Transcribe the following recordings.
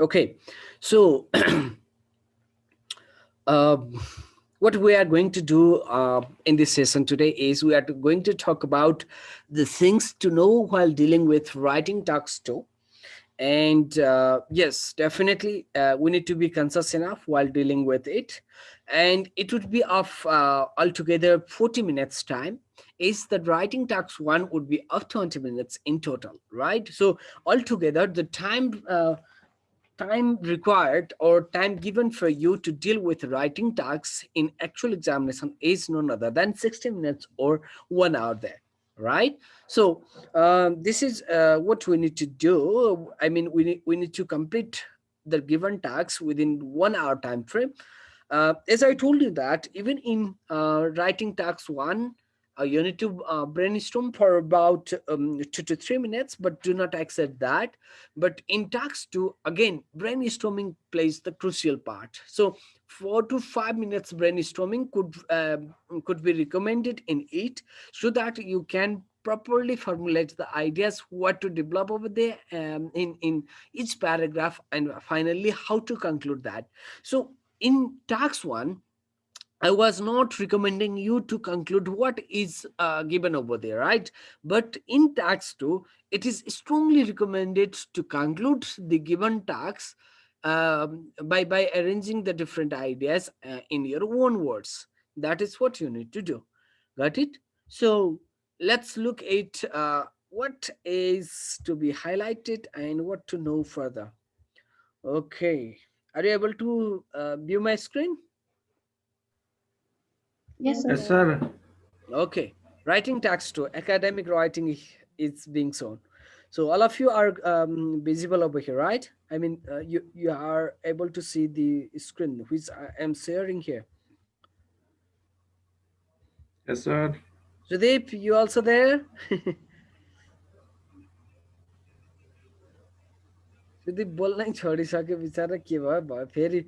Okay, so uh, what we are going to do in this session today is we are going to talk about the things to know while dealing with writing tasks too. And yes, definitely we need to be conscious enough while dealing with it, and it would be of altogether 40 minutes time. Is that writing task one would be of 20 minutes in total, right? So altogether the time required or time given for you to deal with writing tasks in actual examination is none other than 60 minutes or 1 hour there, right? So this is what we need to do. I mean, we need to complete the given tasks within 1 hour time frame. As I told you that even in writing task one, you need to brainstorm for about 2 to 3 minutes, but do not exceed that. But in task two, again, brainstorming plays the crucial part. So 4 to 5 minutes brainstorming could be recommended in it, so that you can properly formulate the ideas what to develop over there in each paragraph, and finally how to conclude that. So in tax one, I was not recommending you to conclude what is given over there, right? But in tax 2, it is strongly recommended to conclude the given tax by arranging the different ideas in your own words. That is what you need to do. Got it? So let's look at what is to be highlighted and what to know further. Okay. Are you able to view my screen? Yes, Yes, sir. sir. Okay, writing text to academic writing is being shown. So all of you are visible over here, right? I mean, you are able to see the screen which I am sharing here. Yes, sir. Sudeep, you also there? Sudeep बोल्नै छोडिसक्यो बिचरा के भयो भयो फेरि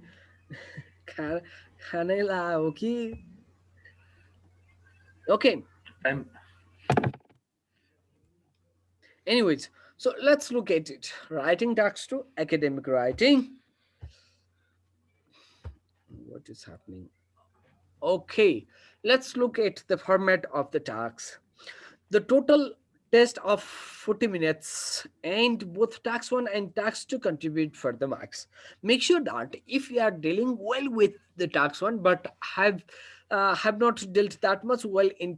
खा खानै ला हो कि okay. I'm Anyways, so let's look at it. Writing text to academic writing. What is happening? Okay, let's look at the format of the task. The total test of 40 minutes, and both tax 1 and tax 2 contribute for the marks. Make sure that if you are dealing well with the tax 1 but have not dealt that much well in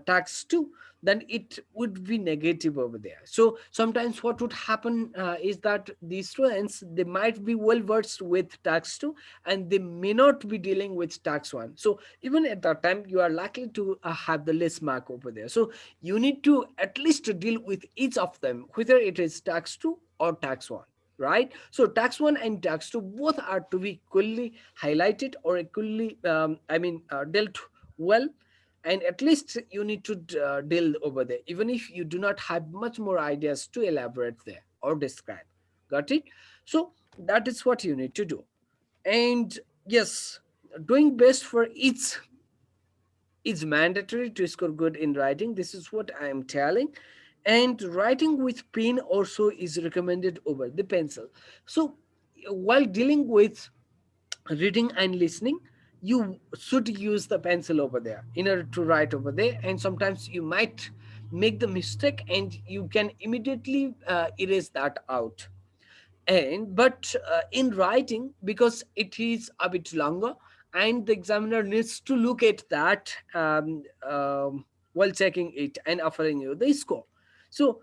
tax 2, then it would be negative over there. So sometimes what would happen is that the students, they might be well versed with tax 2 and they may not be dealing with tax 1. So even at that time you are likely to have the less mark over there. So you need to at least deal with each of them, whether it is tax 2 or tax 1, right? So tax 1 and tax 2 both are to be equally highlighted or equally dealt well, and at least you need to deal over there, even if you do not have much more ideas to elaborate there or describe. Got it? So that is what you need to do. And yes, doing best for each is mandatory to score good in writing. This is what I am telling. And writing with pen also is recommended over the pencil. So while dealing with reading and listening, you should use the pencil over there in order to write over there. And sometimes you might make the mistake and you can immediately erase that out. And but in writing, because it is a bit longer, and the examiner needs to look at that while checking it and offering you the score. So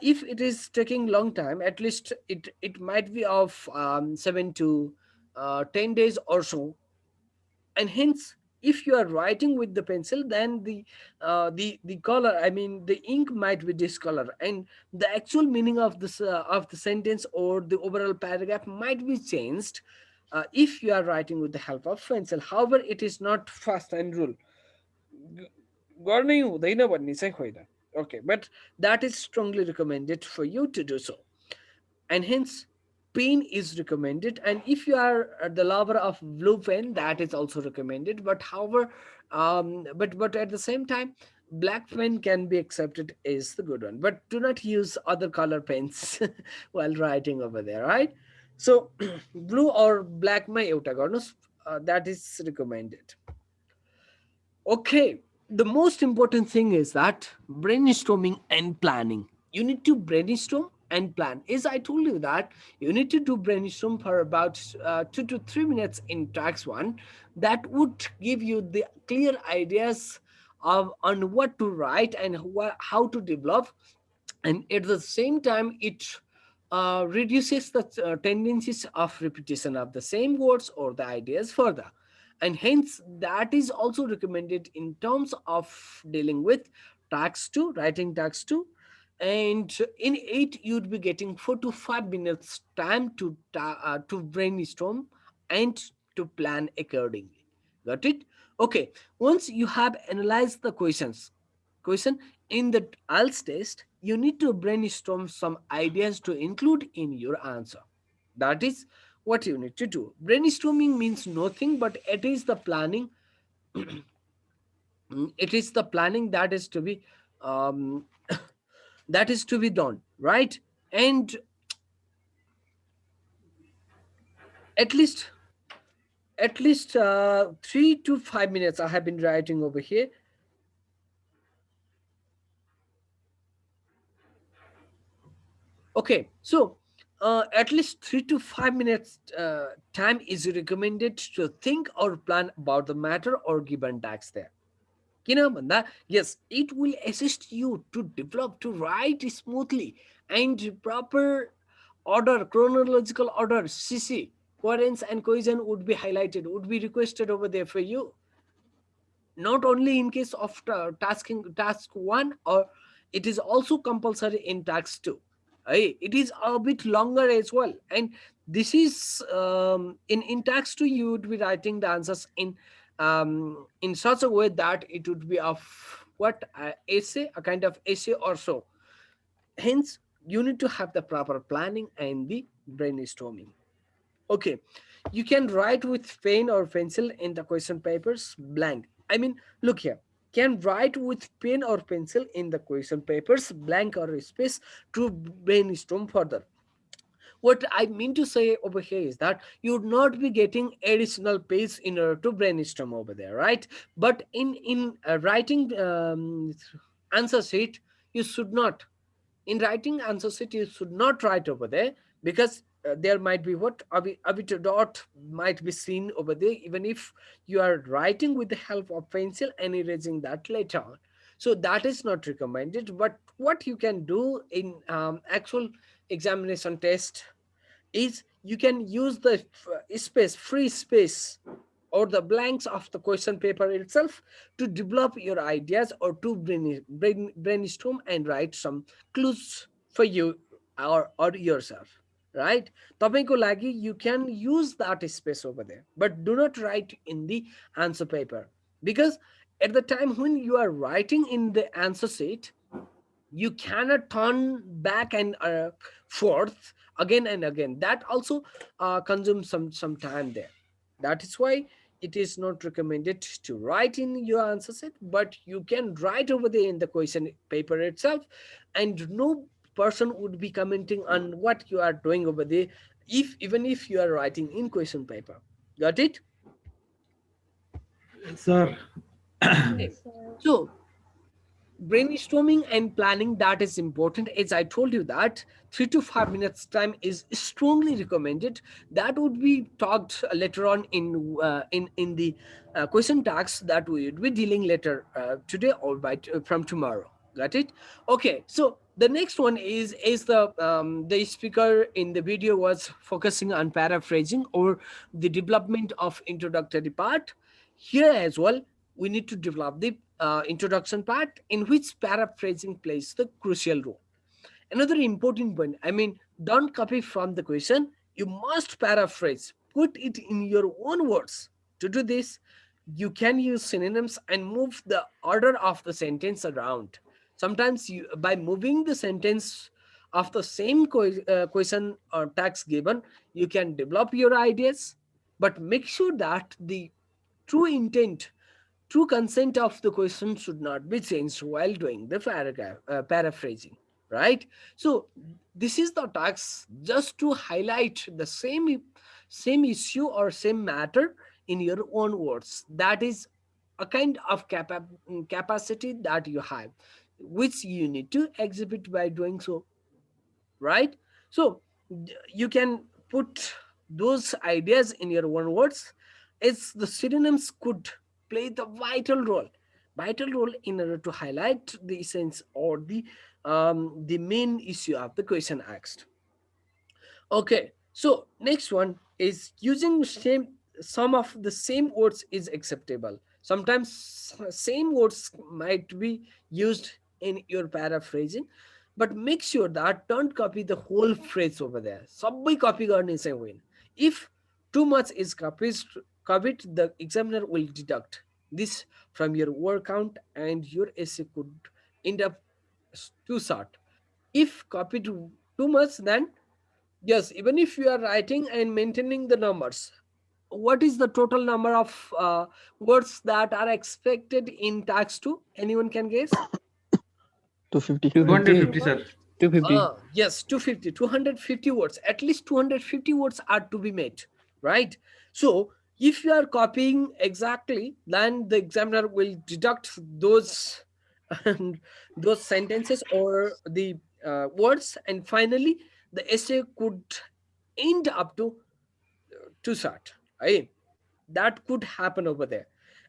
if it is taking long time, at least it might be of 7 to 10 days or so. And hence, if you are writing with the pencil, then the color, I mean the ink, might be discolor, and the actual meaning of the sentence or the overall paragraph might be changed if you are writing with the help of pencil. However, it is not first hand rule. गर्नै हुँदैन भन्ने चाहिँ होइन. Okay, but that is strongly recommended for you to do so. And hence pen is recommended. And if you are the lover of blue pen, that is also recommended. But however, but at the same time, black pen can be accepted is the good one. But do not use other color pens while writing over there, right? So blue or black my euta garnos, that is recommended. Okay, the most important thing is that brainstorming and planning. You need to brainstorm and plan. As I told you that you need to do brainstorm for about 2 to 3 minutes in tracks one. That would give you the clear ideas of on what to write and how to develop, and at the same time it reduces the tendencies of repetition of the same words or the ideas further, and hence that is also recommended in terms of dealing with tax 2 writing tax 2. And in it you'd be getting 4 to 5 minutes time to brainstorm and to plan accordingly. Got it? Okay, once you have analyzed the question in the IELTS test, you need to brainstorm some ideas to include in your answer. That is what you need to do. Brainstorming means nothing, but it is the planning. It is the planning that is to be um, that is to be done, right? And at least at least 3 to 5 minutes I have been writing over here. Okay, so at least 3 to 5 minutes time is recommended to think or plan about the matter or given task there. Kinamanda, yes, it will assist you to develop to write smoothly and proper order, chronological order, CC, coherence and cohesion would be highlighted, would be requested over there for you, not only in case of task 1, or it is also compulsory in task 2. It is a bit longer as well, and this is in task 2 you would be writing the answers in such a way that it would be of what essay, a kind of essay or so. Hence you need to have the proper planning and the brainstorming. Okay, you can write with pen or pencil in the question papers blank. I mean, look here. Can write with pen or pencil in the question papers blank or space to brainstorm further. What I mean to say over here is that you would not be getting additional page in order to brainstorm over there, right? But in writing answer sheet, you should not, in writing answer sheet you should not write over there, because there might be what a bit dot might be seen over there, even if you are writing with the help of pencil and erasing that later on. So that is not recommended. But what you can do in actual examination test is you can use the space, free space, or the blanks of the question paper itself to develop your ideas or to brainstorm and write some clues for you or yourself, right? Tapaiको लागि you can use that space over there, but do not write in the answer paper, because at the time when you are writing in the answer sheet, you cannot turn back and forth again and again. That also consumes some time there. That is why it is not recommended to write in your answer set, but you can write over there in the question paper itself, and no person would be commenting on what you are doing over there, if even if you are writing in question paper. Got it? Sir. Okay. So brainstorming and planning, that is important. As I told you that 3 to 5 minutes time is strongly recommended. That would be talked later on in the question tags that we would be dealing later today or from tomorrow. Got it? Okay, so the next one is the speaker in the video was focusing on paraphrasing or the development of introductory part. Here as well, we need to develop the introduction part, in which paraphrasing plays the crucial role. Another important point, I mean, don't copy from the question, you must paraphrase, put it in your own words. To do this, you can use synonyms and move the order of the sentence around. Sometimes by moving the sentence of the same question or text given, you can develop your ideas, but make sure that the true intent, true consent of the question should not be changed while doing the paragraph paraphrasing, right? So this is the task just to highlight the same issue or same matter in your own words. That is a kind of capacity that you have, which you need to exhibit by doing so, right? So you can put those ideas in your own words. It's the synonyms could play the vital role in order to highlight the essence or the main issue of the question asked. Okay, so next one is using some of the same words is acceptable. Sometimes same words might be used in your paraphrasing, but make sure that don't copy the whole phrase over there. Sabai copy गर्ने चाहिँ होइन. If too much is copied, the examiner will deduct this from your word count and your essay could end up too short. If copied too much, then yes, even if you are writing and maintaining the numbers, what is the total number of words that are expected in tax 2? Anyone can guess? 250. 250 250, what? sir. 250. Yes, 250, 250 words. At least 250 words are to be made, right? So if you are copying exactly, then the examiner will deduct those and those sentences or the words, and finally the essay could end up to short, right? That could happen over there.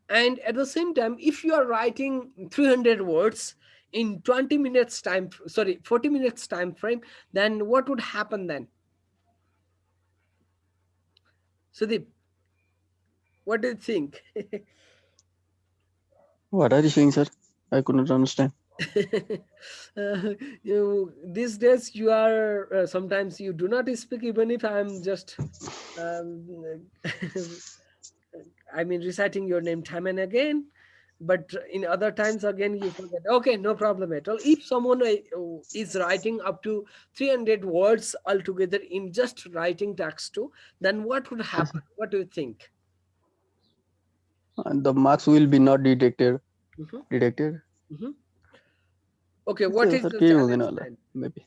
And at the same time, if you are writing 300 words in 20 minutes time, sorry, 40 minutes time frame, then what would happen then? Sudeep, what do you think? What are you saying, sir? I could not understand. These days you are sometimes you do not speak even if I'm just um, I mean reciting your name time and again, but in other times again you forget. Okay, no problem at all. If someone is writing up to 300 words altogether in just writing text too, then what would happen? What do you think? And the marks will be not detected. Mhm, Detected. mhm. Okay, what इससे is sir the के हुँदैन challenge होला then? maybe.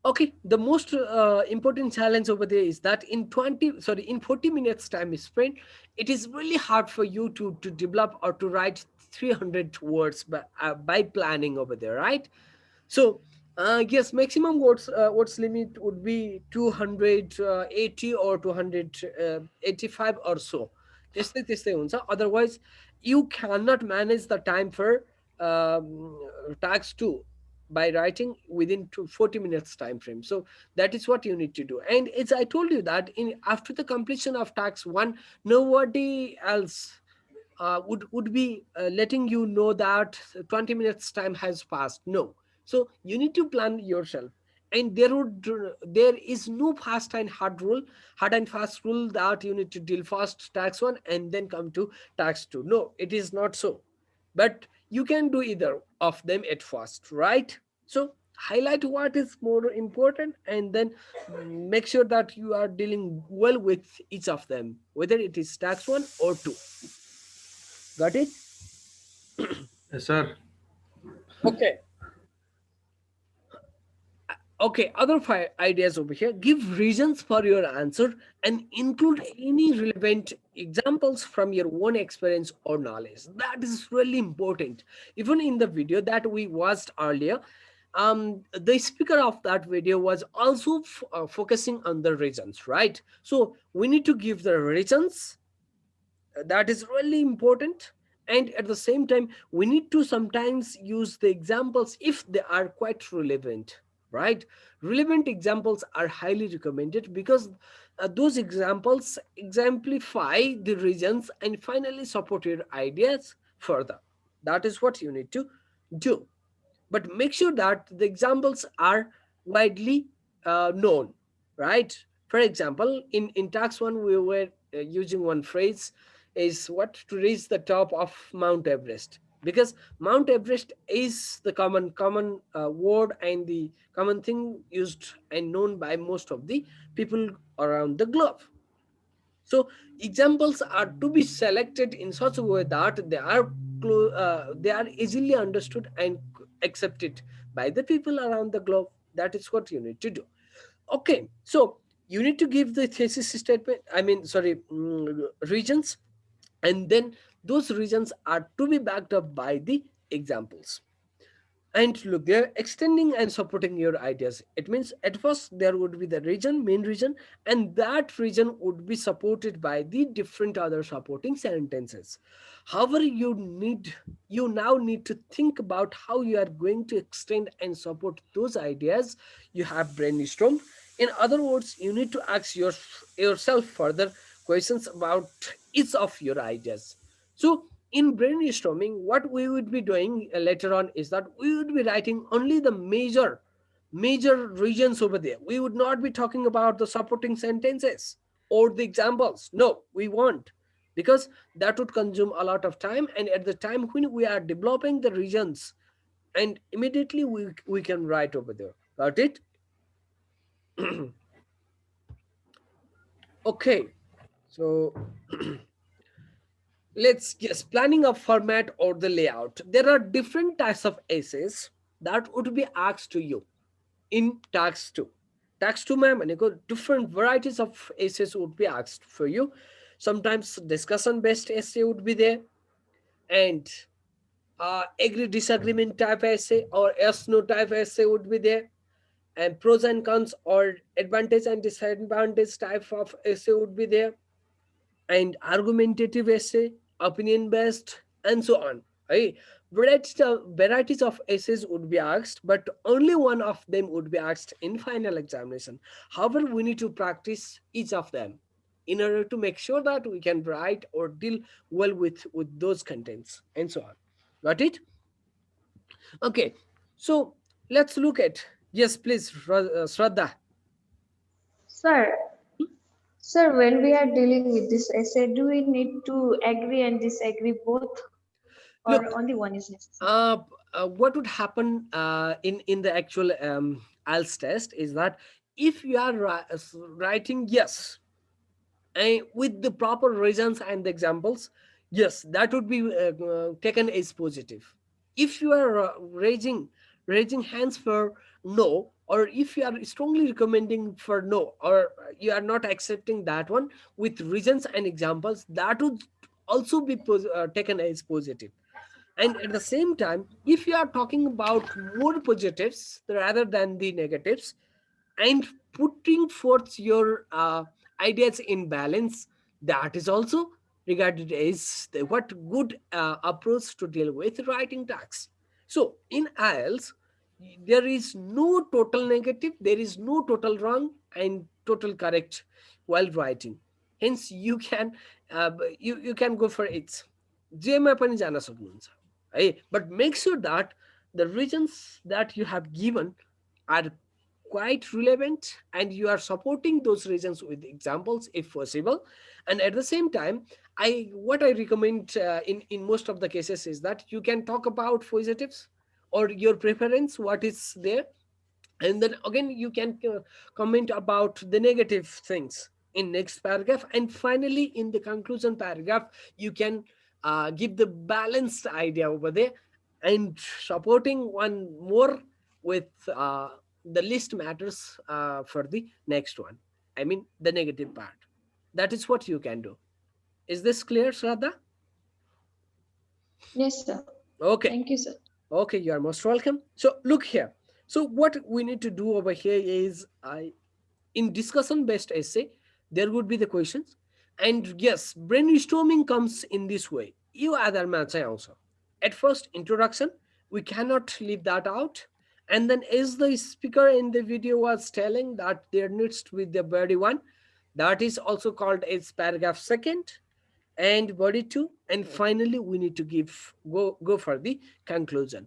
Okay, the most important challenge over there is that in 40 minutes time sprint, it is really hard for you to develop or to write 300 words by planning over there, right? So, yes, maximum words limit would be 280 or 285 or so. त्यस्तै हुन्छ. Otherwise, you cannot manage the time for tax 2 by writing within 40 minutes time frame. So that is what you need to do. And as I told you that in after the completion of tax 1, nobody else would be letting you know that 20 minutes time has passed. No, so you need to plan yourself. And there is no hard and fast rule that you need to deal first tax 1 and then come to tax 2. No, it is not so, but you can do either of them at first, right? So highlight what is more important and then make sure that you are dealing well with each of them, whether it is tax 1 or 2. Got it? Yes, sir. Okay. Okay, other ideas over here. Give reasons for your answer and include any relevant examples from your own experience or knowledge. That is really important. Even in the video that we watched earlier, the speaker of that video was also focusing on the reasons, right? So we need to give the reasons. That is really important. And at the same time we need to sometimes use the examples if they are quite relevant, right? Relevant examples are highly recommended because those examples exemplify the reasons and finally support your ideas further. That is what you need to do, but make sure that the examples are widely known, right? For example, in tax 1 we were using one phrase is what to reach the top of Mount Everest, because Mount Everest is the common word and the common thing used and known by most of the people around the globe. So examples are to be selected in such a way that they are easily understood and accepted by the people around the globe. That is what you need to do. Okay, so you need to give the thesis statement. Regions, and then those regions are to be backed up by the examples. And look, they're extending and supporting your ideas. It means at first there would be the region, main region, and that region would be supported by the different other supporting sentences. However, you now need to think about how you are going to extend and support those ideas you have brainstormed. In other words, you need to ask yourself further questions about each of your ideas. So in brainstorming, what we would be doing later on is that we would be writing only the major regions over there. We would not be talking about the supporting sentences or the examples. No, we won't, because that would consume a lot of time, and at the time when we are developing the regions, and immediately we can write over there. Got it? Okay, so let's guess planning a format or the layout. There are different types of essays that would be asked to you in tax 2. Tax 2 ma'am, different varieties of essays would be asked for you. Sometimes discussion based essay would be there, and agree disagreement type essay or yes no type essay would be there, and pros and cons or advantage and disadvantage type of essay would be there, and argumentative essay, opinion based, and so on. Right? Varieties of essays would be asked, but only one of them would be asked in final examination. However, we need to practice each of them in order to make sure that we can write or deal well with those contents and so on. Got it? Okay. So let's look at, yes, please, Shraddha. Sir, sir, when we are dealing with this essay, do we need to agree and disagree both, or Look, only one is necessary? what would happen in the actual IELTS test is that if you are writing yes with the proper reasons and the examples, yes, that would be taken as positive. If you are raising hands for no, or if you are strongly recommending for no, or you are not accepting that one with reasons and examples, that would also be taken as positive. And at the same time, if you are talking about more positives rather than the negatives, and putting forth your ideas in balance, that is also regarded as what good approach to deal with writing tasks. So in IELTS, there is no total negative, there is no total wrong and total correct while writing. Hence you can go for it. जेमा पनि जान सक्नुहुन्छ है, but make sure that the reasons that you have given are quite relevant and you are supporting those reasons with examples if possible. And at the same time, I recommend in most of the cases is that you can talk about positives or your preference, what is there, and then again you can comment about the negative things in next paragraph, and finally in the conclusion paragraph you can give the balanced idea over there, and supporting one more with the least matters for the next one, I mean the negative part. That is what you can do. Is this clear, Shraddha? Yes, sir. Okay. Thank you, sir. Okay, you are most welcome. So look here. So what we need to do over here is in discussion based essay, there would be the questions. And yes, brainstorming comes in this way. You आधारमा चाहिँ आउँछ. At first, introduction, we cannot leave that out. And then as the speaker in the video was telling that there needs to be the body one, that is also called as paragraph second, and body 2, and finally we need to go for the conclusion,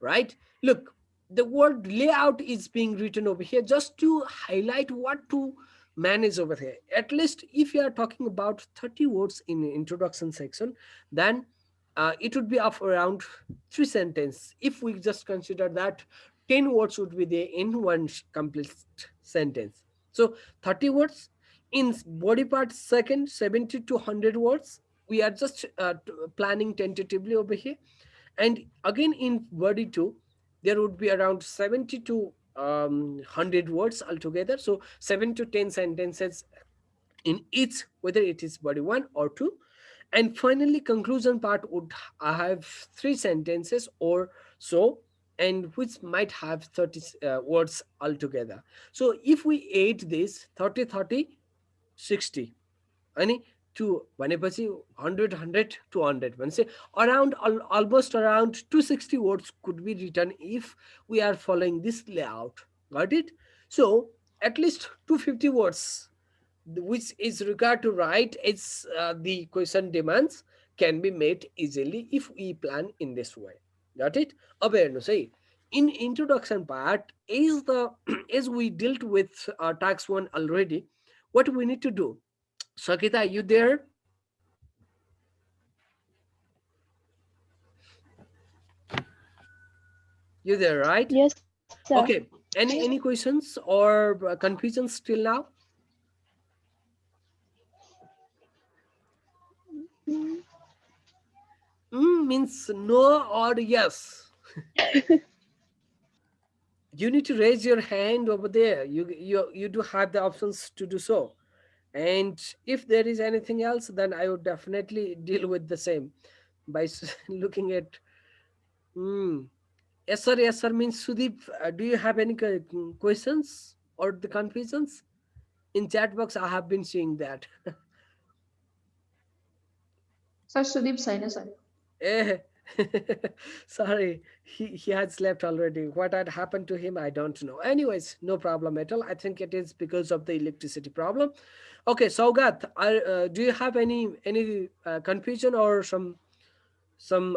right? Look, the word layout is being written over here just to highlight what to manage over here. At least if you are talking about 30 words in introduction section, then it would be of around 3 sentences. If we just consider that 10 words would be there in one complete sentence, so 30 words, In body part second, 70 to 100 words. We are just planning tentatively over here. And again in body 2, there would be around 70 to 100 words altogether. So 7 to 10 sentences in each, whether it is body 1 or 2. And finally conclusion part would have 3 sentences or so, and which might have 30 words altogether. So if we add this 30 30 60 अनि to भनेपछि 100 200 भनेपछि around almost around 260 words could be written if we are following this layout. Got it? So at least 250 words which is required to write as the question demands can be made easily if we plan in this way. Got it? अब हेर्नुहोस् है, in introduction part is the as we dealt with tax 1 already, what we need to do. Sakita, you there? You there, right? Yes, sir. Okay. Any questions or confusions till now? Means no or yes. You need to raise your hand over there. You do have the options to do so. And if there is anything else, then I would definitely deal with the same by looking at. Yes sir means Sudeep. Do you have any questions or the confusions? In chat box, I have been seeing that. Sir, Sudeep छैन sir. Eh, sorry, he had slept already. What had happened to him, I don't know. Anyways, no problem at all. I think it is because of the electricity problem. Okay, Saugat, do you have any confusion or some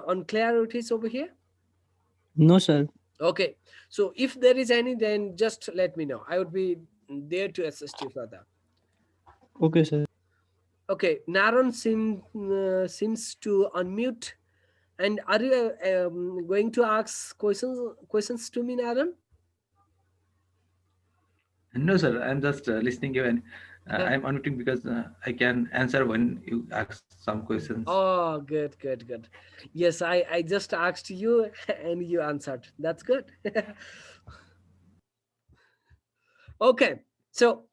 unclarities over here? No, sir. Okay, so if there is any, then just let me know. I would be there to assist you further. Okay, sir. Okay, Naran seems to unmute. And are you going to ask questions to me, Naran? No, sir. I'm just listening you, and I'm unmuting because I can answer when you ask some questions. Oh, good. Yes, I just asked you and you answered. That's good. Okay, so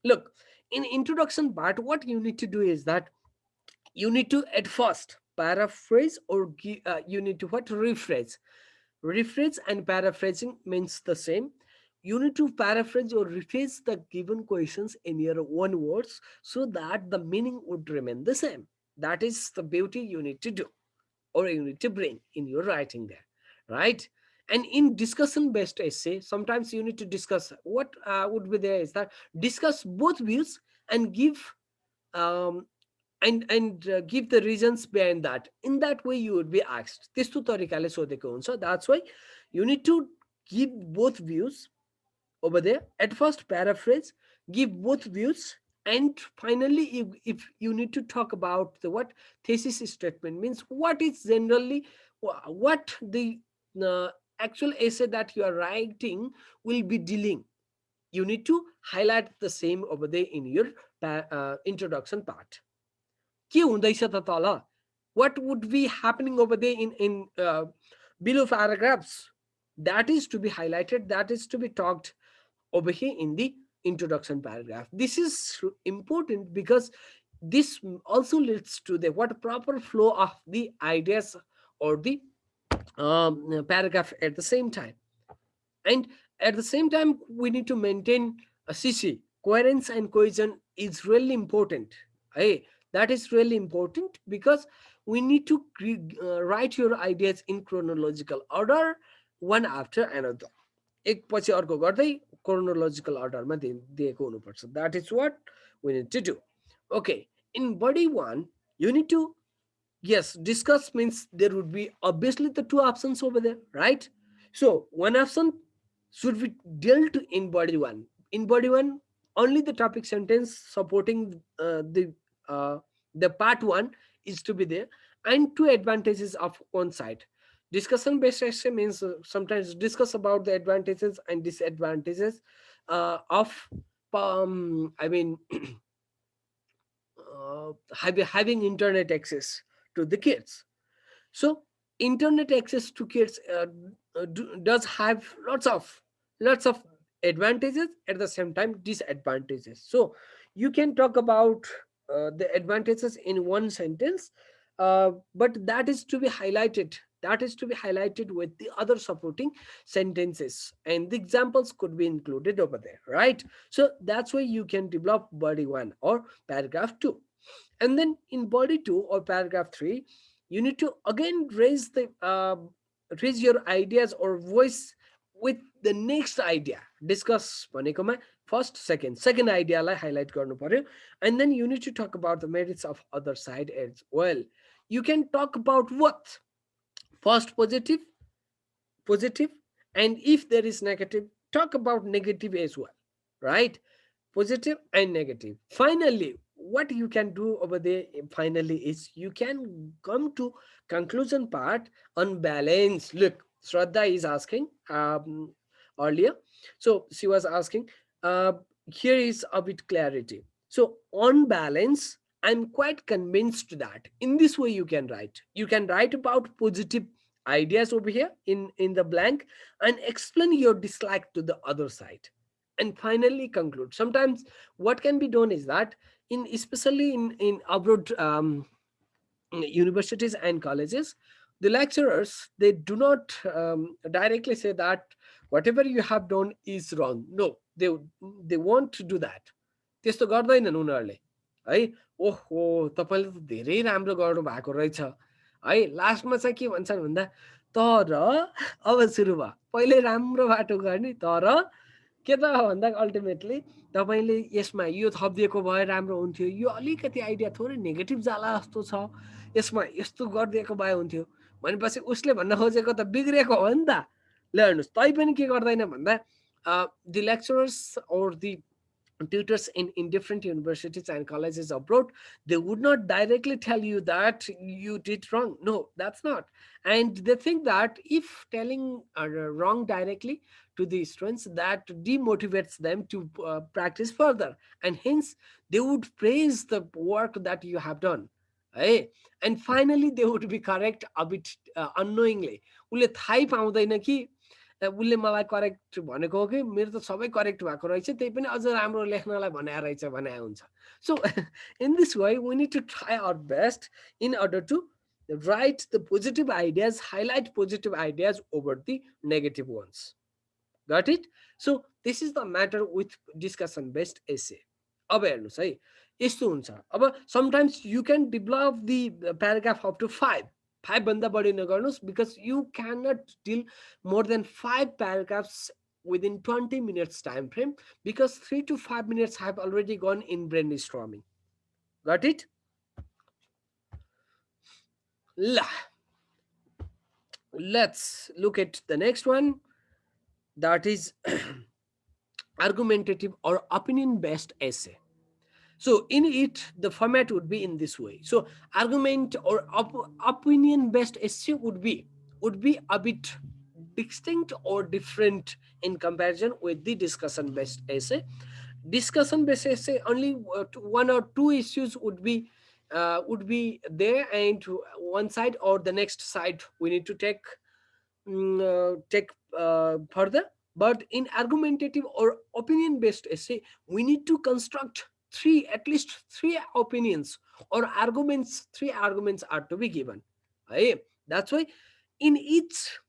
look, in introduction part, what you need to do is that you need to at first paraphrase or you need to what rephrase. Rephrase and paraphrasing means the same. You need to paraphrase or rephrase the given questions in your own words so that the meaning would remain the same. That is the beauty you need to do or you need to bring in your writing there, right? And in discussion based essay, sometimes you need to discuss what would be there is that discuss both views and give um, and give the reasons behind that. In that way you would be asked त्यस्तो तरिकाले सोधेको हुन्छ. That's why you need to give both views over there. At first paraphrase, give both views, and finally if you need to talk about the what thesis statement means what is generally what the uh, actual essay that you are writing will be dealing. You need to highlight the same over there in your introduction part. के हुँदैछ त तल? What would be happening over there in below paragraphs? That is to be highlighted, that is to be talked over here in the introduction paragraph. This is important because this also leads to the what proper flow of the ideas or the paragraph at the same time. And at the same time, we need to maintain a CC. Coherence and cohesion is really important. Hey, that is really important because we need to write your ideas in chronological order, one after another. एक पछि अर्को गर्दै chronological order दिएको हुनुपर्छ. That is what we need to do. Okay, in body 1, you need to, yes, discuss means there would be obviously the 2 options over there, right? So one option should be dealt in body 1. In body 1, only the topic sentence supporting the part 1 is to be there, and 2 advantages of one side. Discussion based essay means sometimes discuss about the advantages and disadvantages of I mean having internet access to the kids. So internet access to kids does have lots of advantages, at the same time disadvantages. So you can talk about the advantages in one sentence, but that is to be highlighted with the other supporting sentences, and the examples could be included over there, right? So that's why you can develop body 1 or paragraph 2. And then in body 2 or paragraph 3, you need to again raise your ideas or voice with the next idea. Discuss भनेकोमा first second idea lie highlight गर्नु पर्यो. And then you need to talk about the merits of other side as well. You can talk about what? First positive, and if there is negative, talk about negative as well, right? Positive and negative. Finally, what you can do over there finally is you can come to conclusion part on balance. Look, Shraddha is asking earlier, so she was asking, uh, here is a bit clarity. So on balance, I'm quite convinced that in this way you can write about positive ideas over here in the blank, and explain your dislike to the other side, and finally conclude. Sometimes what can be done is that in especially in abroad universities and colleges, the lecturers, they do not directly say that whatever you have done is wrong. No, they want to do that. त्यस्तो गर्दैनन् उनीहरूले, है। ओहो, तपाईँले त धेरै राम्रो गर्नु भएको रहेछ, है। लास्टमा चाहिँ के भन्छन् भन्दा, तर अब सुरु भयो, पहिले राम्रो बाटो गर्ने, तर के त भन्दा अल्टिमेटली तपाईँले यसमा यो थपिदिएको भए राम्रो हुन्थ्यो, यो अलिकति आइडिया थोरै नेगेटिभ जाला जस्तो छ, यसमा यस्तो गरिदिएको भए हुन्थ्यो भनेपछि उसले भन्न खोजेको त बिग्रेको हो नि त। ल हेर्नुहोस्, तैपनि के गर्दैन भन्दा the lecturers or the tutors in different universities and colleges abroad, they would not directly tell you that you did wrong. No, that's not. And they think that if telling wrong directly to the students, that demotivates them to practice further, and hence they would praise the work that you have done, hey. And finally they would be correct a bit unknowingly. उसले थाहै पाउँदैन कि उसले मलाई correct भनेको हो कि मेरो त सबै करेक्ट भएको रहेछ, त्यही पनि अझ राम्रो लेख्नलाई भने रहेछ भने हुन्छ। So in this way we need to try our best in order to write the positive ideas, highlight positive ideas over the negative ones. Got it? So this is the matter with discussion based essay. अब हेर्नुहोस् है, यस्तो हुन्छ। अब sometimes you can develop the paragraph up to 5 भन्दा बढी नगर्नुहोस्, because you cannot deal more than 5 paragraphs within 20 minutes time frame, because 3 to 5 minutes have already gone in brainstorming. Got it? Let's look at the next one, that is argumentative or opinion based essay. So in it, the format would be in this way. So argument or opinion based essay would be a bit distinct or different in comparison with the discussion based essay. Discussion based essay, only one or two issues would be there, and one side or the next side we need to take further. But in argumentative or opinion based essay, we need to construct at least three opinions or arguments. 3 arguments are to be given. That's why in each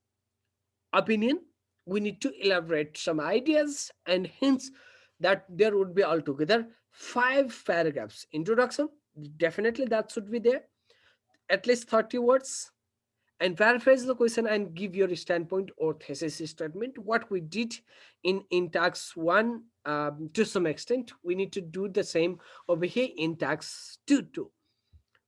opinion we need to elaborate some ideas, and hence that there would be altogether 5 paragraphs. Introduction, definitely that should be there, at least 30 words, and paraphrase the question and give your standpoint or thesis statement. What we did in tax 1, to some extent we need to do the same over here in tax 2 too,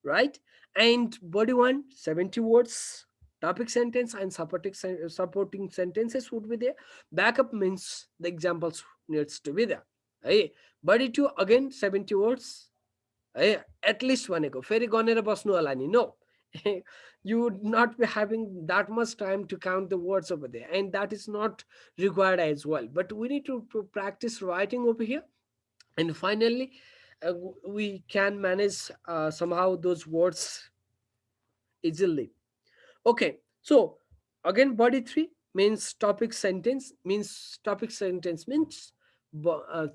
right? And body 1, 70 words, topic sentence and supporting sentences would be there. Backup means the examples needs to be there. Hey, body 2 again 70 words, hey, at least भनेको फेरि गनेर बस्नु होला नि, no. You would not be having that much time to count the words over there, and that is not required as well. But we need to practice writing over here. And finally, we can manage somehow those words easily. Okay, so again, body three means topic sentence means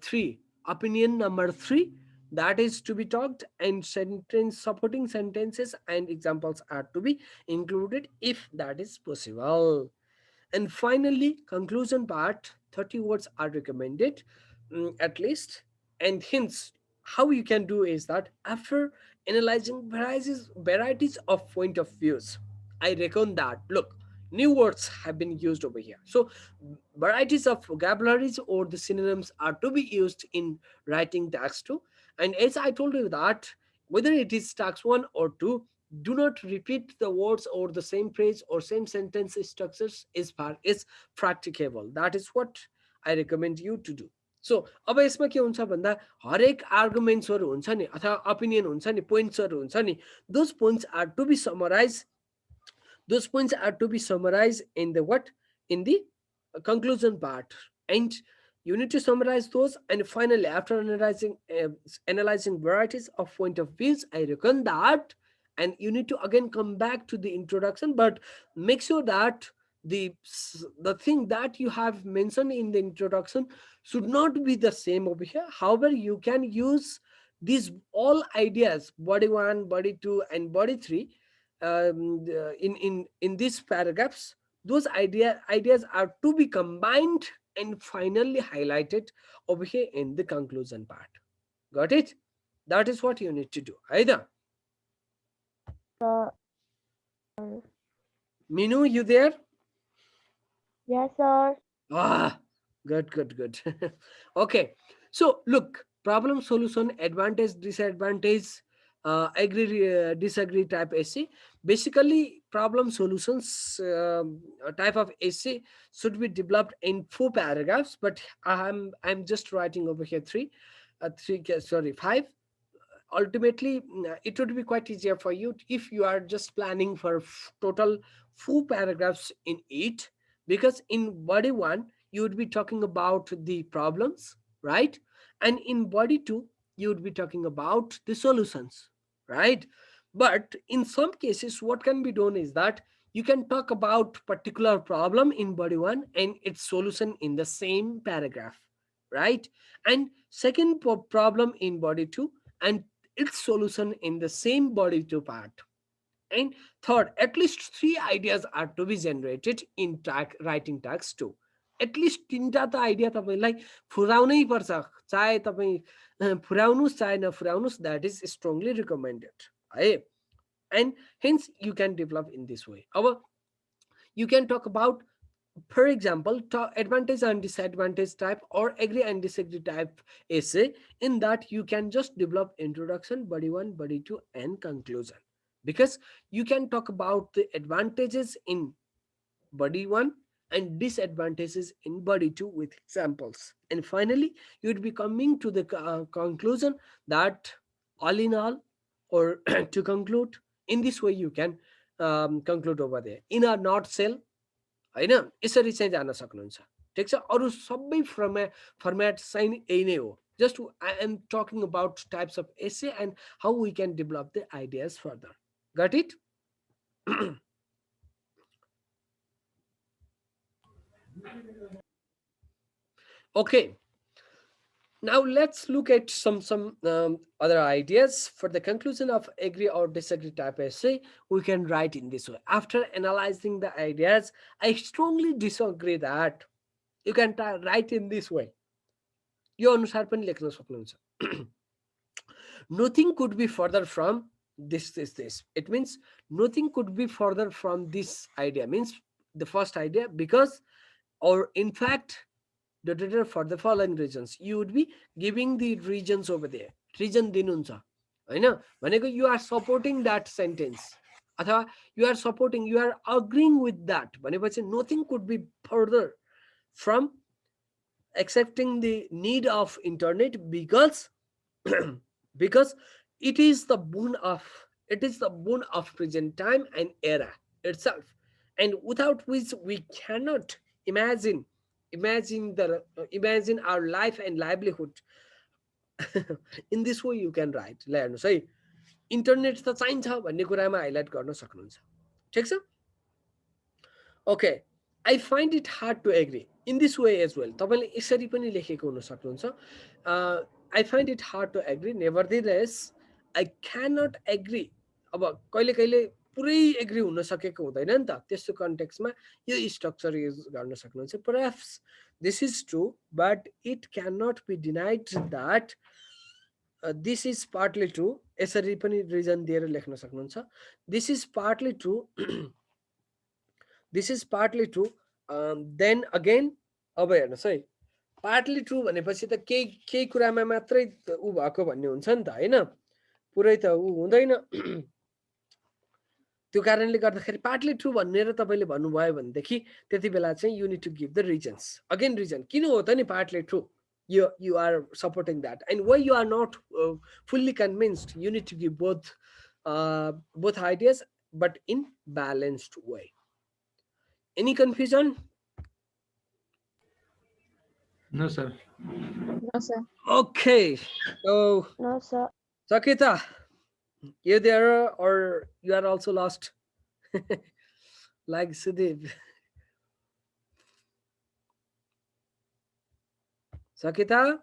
three, opinion number three, that is to be talked, and sentence supporting sentences and examples are to be included if that is possible. And finally, conclusion part, 30 words are recommended, at least. And hence, how you can do is that after analyzing varieties of point of views, I reckon that, look, new words have been used over here. So varieties of vocabularies or the synonyms are to be used in writing tax 2. And as I told you that, whether it is tax 1 or 2, do not repeat the words or the same phrase or same sentence structures as far as practicable. That is what I recommend you to do. सो अब यसमा के हुन्छ भन्दा हरेक आर्गुमेन्ट्सहरू हुन्छ नि अथवा opinion हुन्छ नि पोइन्ट्सहरू हुन्छ नि those points are to be summarise those points are to be summarized in the what, in the conclusion part, and you need to summarize those. And finally, after analyzing varieties of point of views, I reckon that, and you need to again come back to the introduction, but make sure that the thing that you have mentioned in the introduction should not be the same over here. However, you can use these all ideas, body 1, body 2, and body 3, in these paragraphs. Those ideas are to be combined and finally highlighted over here in the conclusion part. Got it? That is what you need to do. Aida, Uh, Minu, you there? yes, sir. Ah, good. Okay, so look, problem solution, advantage, disadvantage, agree, disagree type essay. Basically, problem solutions type of essay should be developed in 4 paragraphs, but I'm just writing over here five. Ultimately, it would be quite easier for you if you are just planning for total 4 paragraphs in it, because in body 1 you would be talking about the problems, right? And in body 2 you would be talking about the solutions, right? But in some cases what can be done is that you can talk about particular problem in body 1 and its solution in the same paragraph, right? And second problem in body 2 and its solution in the same body 2 part. And third, at least 3 ideas are to be generated in writing tax 2. At least 3टा त idea तपाईलाई फुराउनै पर्छ, चाहे तपाई फुराउनुस् चाहे नफुराउनुस्, that is strongly recommended है. And hence you can develop in this way. अब you can talk about, for example, advantage and disadvantage type or agree and disagree type essay. In that you can just develop introduction, body 1, body 2, and conclusion, because you can talk about the advantages in body 1 and disadvantages in body 2 with examples. And finally you would be coming to the conclusion that all in all, or to conclude in this way, you can conclude over there in a nutshell होइन, यसरी चाहिँ जान सक्नुहुन्छ. ठिक छ, अरू सबै format चाहिँ यही नै हो. Just I am talking about types of essay and how we can develop the ideas further. Got it? Okay, now let's look at some other ideas. For the conclusion of agree or disagree type essay, we can write in this way. After analyzing the ideas, I strongly disagree that, you can write in this way. यो अनुसार पनि लेख्न सक्नुहुन्छ. Nothing could be further from this. It means nothing could be further from this idea, means the first idea, because, or in fact, for the following reasons. You would be giving the reasons over there. Reason दिनुहुन्छ हैन, भनेको you are supporting that sentence, अथवा you are agreeing with that भनेपछि nothing could be further from accepting the need of internet, because because it is the boon of present time and era itself, and without which we cannot imagine our life and livelihood in this way you can write. ल हेर्नुहोस् है, internet त चाहिन्छ भन्ने कुरामा highlight गर्न सक्नुहुन्छ। ठिक छ। Okay, I find it hard to agree in this way as well. तपाईँले यसरी पनि लेखेको हुन सक्नुहुन्छ, I find it hard to agree, nevertheless I cannot agree. अब कहिले कहिले पुरै एग्री हुन सकेको हुँदैन नि त, त्यस्तो कन्टेक्स्टमा यो स्ट्रक्चर युज गर्न सक्नुहुन्छ। Perhaps this is true but it can not be denied that this is partly true. यसरी पनि रिजन दिएर लेख्न सक्नुहुन्छ। This is partly true, this is partly true, then again. अब हेर्नुहोस् है, पार्टली ट्रु भनेपछि त केही कुरामा मात्रै ऊ भएको भन्ने हुन्छ नि त, होइन? पुरै त ऊ हुँदैन। त्यो कारणले गर्दाखेरि पार्टली ट्रु भनेर तपाईँले भन्नुभयो भनेदेखि त्यति बेला चाहिँ you need to give the reasons. Again reason किन हो त नि partly true, you are supporting that, and why you are not fully convinced, you need to give both ideas but in balanced way. Any confusion? No, sir. No, sir. Okay, so No, sir. Sakita, you there or you are also lost? Like Sudeep. Sakita?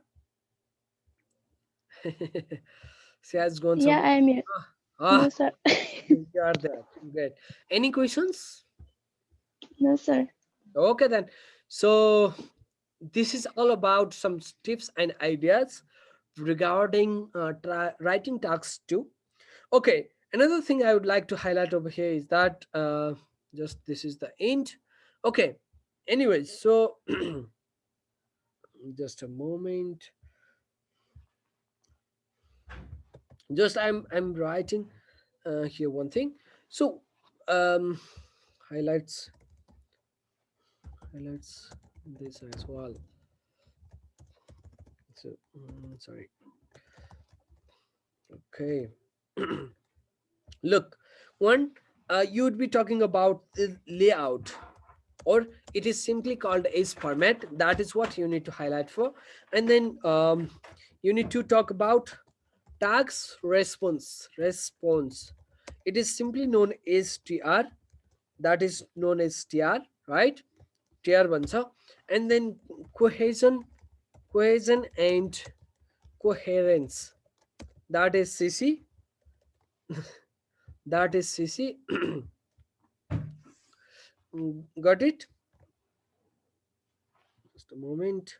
She has gone Yeah, somewhere. I am here. Ah, No, sir. you are there. Great. Any questions? No, sir. Okay then. So this is all about some tips and ideas regarding writing tasks too. Okay, another thing I would like to highlight over here is that just this is the end. Okay, anyways, so just a moment. Just I'm writing here one thing. So highlights this as well. So sorry. Okay. Look, one, you would be talking about the layout, or it is simply called as format. That is what you need to highlight for. And then you need to talk about tags response. It is simply known as TR. That is known as TR, right? TR bhancha. And then cohesion and coherence. That is CC. That is CC. Got it? Just a moment.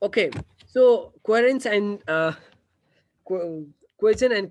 Okay, so coherence and cohesion and